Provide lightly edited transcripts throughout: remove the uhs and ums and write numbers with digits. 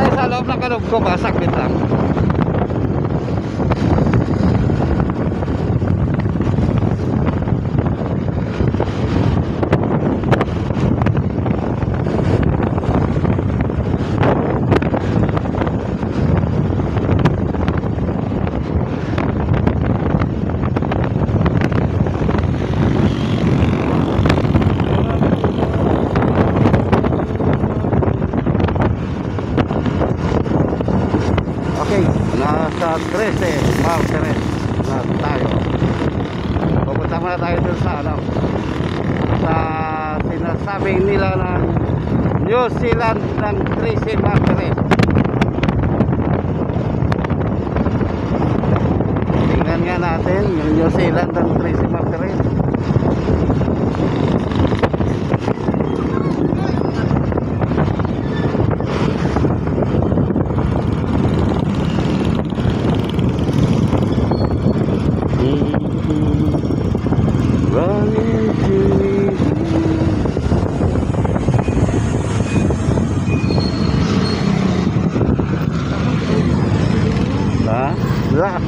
dito sa loob ng kaloob ko, baka sakit lang. Nasa 13 Martires na tayo. Pupunta muna tayo dun sa ano, sa sinasabing nila ng New Zealand ng 13 Martires. Tingnan nga natin yung New Zealand ng 13 Martires. Lah.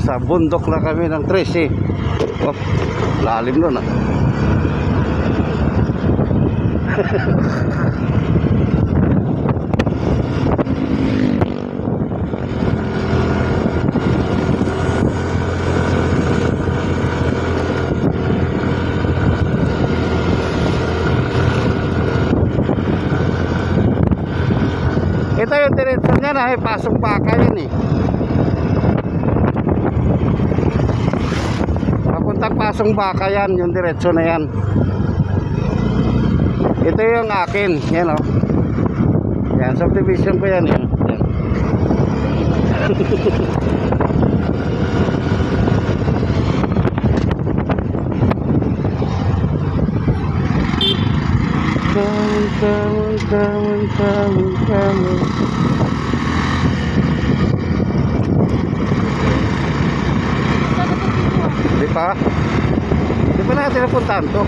Sa bundok na kami ng 13. Oh, lalim nun ah. Ito yung diretso niya na pasok baka yun eh. Papuntang pasong baka yan, yung diretso na yan. Ito yung akin, yan o. Yan, subdivision ko yan eh. Yan. Come. Di pa? Di pa natin napuntahan to?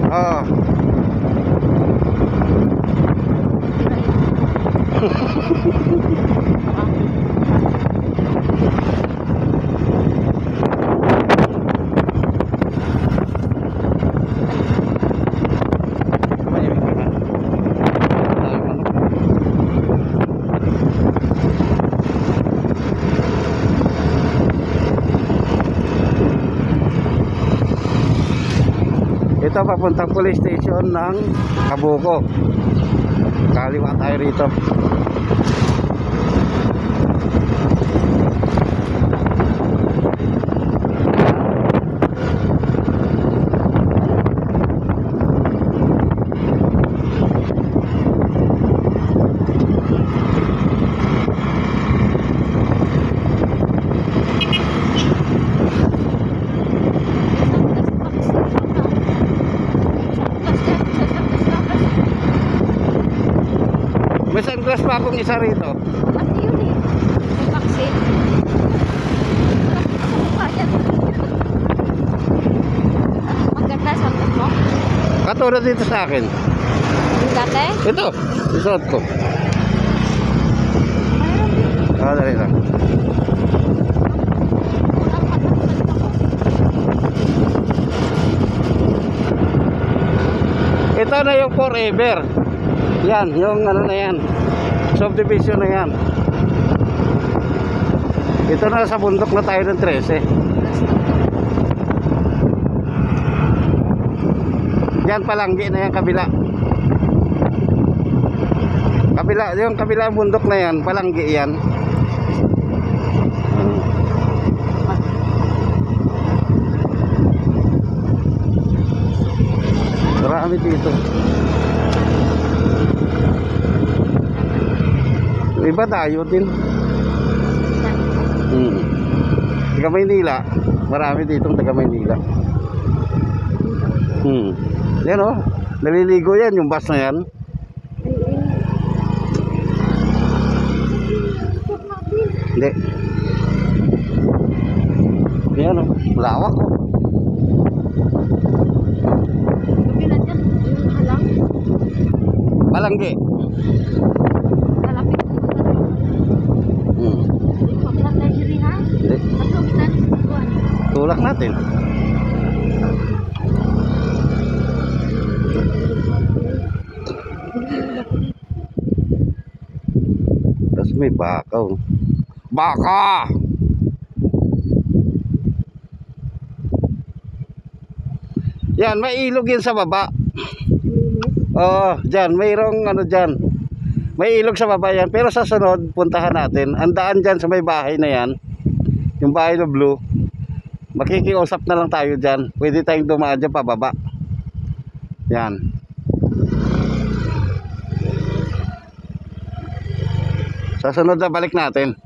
Oo. Ito papuntang police station ng Kabuko. Kaliwa tayo rito. May sunglass pa akong isa rito. Ano yun eh? May vaccine. Maganda sa akin mo? Katulad dito sa akin. Yung dati? Ito, isuot ko. Dali lang. Ito na yung forever. Yan, yung ano na yan, subdivision na yan. Ito na sa bundok na tayo ng 13. Yan palanggi na yan kabila. Yung kabila bundok na yan, palanggi yan. Marami dito. Iba tayo din. Taga Maynila. Marami ditong taga Maynila. Yan o. Naliligo yan, yung bus na yan. Hindi. Yan o, lawak o. Kabilan dyan, yung halang. Palanggi. Kalapit ko sa rin. Hmm. Pagkat na diri ha? Hindi. Matugtan. Kuhan. Tulak natin. Tapos may baka o. Baka! Yan, may ilog yan sa baba. Oo, dyan, mayroong ano dyan. May ilog sa baba yan. Pero sa sunod, puntahan natin. Ang daan dyan sa may bahay na yan. Yung bahay na blue. Makikiusap na lang tayo dyan. Pwede tayong dumaan dyan pababa. Yan. Sa sunod na balik natin.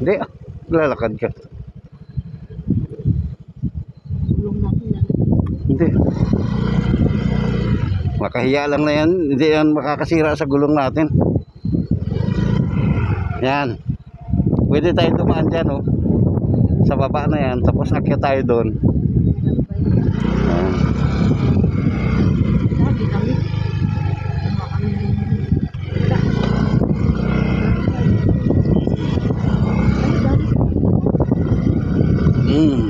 Hindi, lalakad ka. Tulong natin na. Hindi. Makahiya lang na yan. Hindi yan makakasira sa gulong natin. Yan. Pwede tayo dumaan dyan oh. Sa baba na yan. Tapos akyat tayo doon. Yan. Sabi kami. Kuma kami rin. Hmm.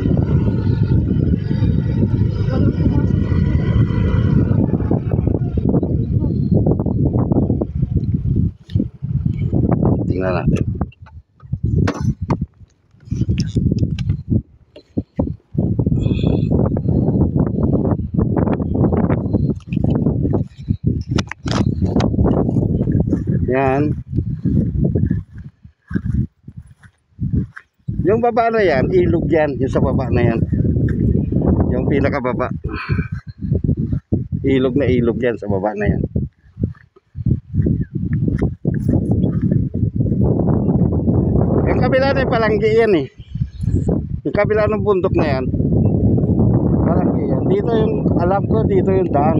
Tingnan natin. Yan. Yung baba na yan, ilog yan. Yung sa baba na yan. Yung pinakababa. Ilog na ilog yan sa baba na yan. Yung kabila na yung palanggi yan eh. Yung kabila ng bundok na yan. Palanggi yan. Dito yung, alam ko, dito yung daan.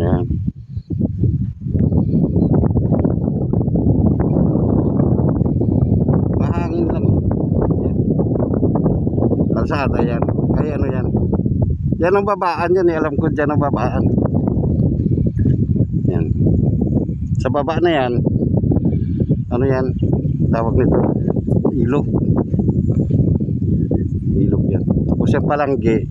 Yan. Mahangin lang. Yan. Kalsada yan. Ay ano yan. Yan ang babaan yan eh. Alam ko dyan ang babaan. Yan. Sa baba na yan. Ano yan? Tawag nito. Ilog. Ilog yan. Tapos yung palanggi.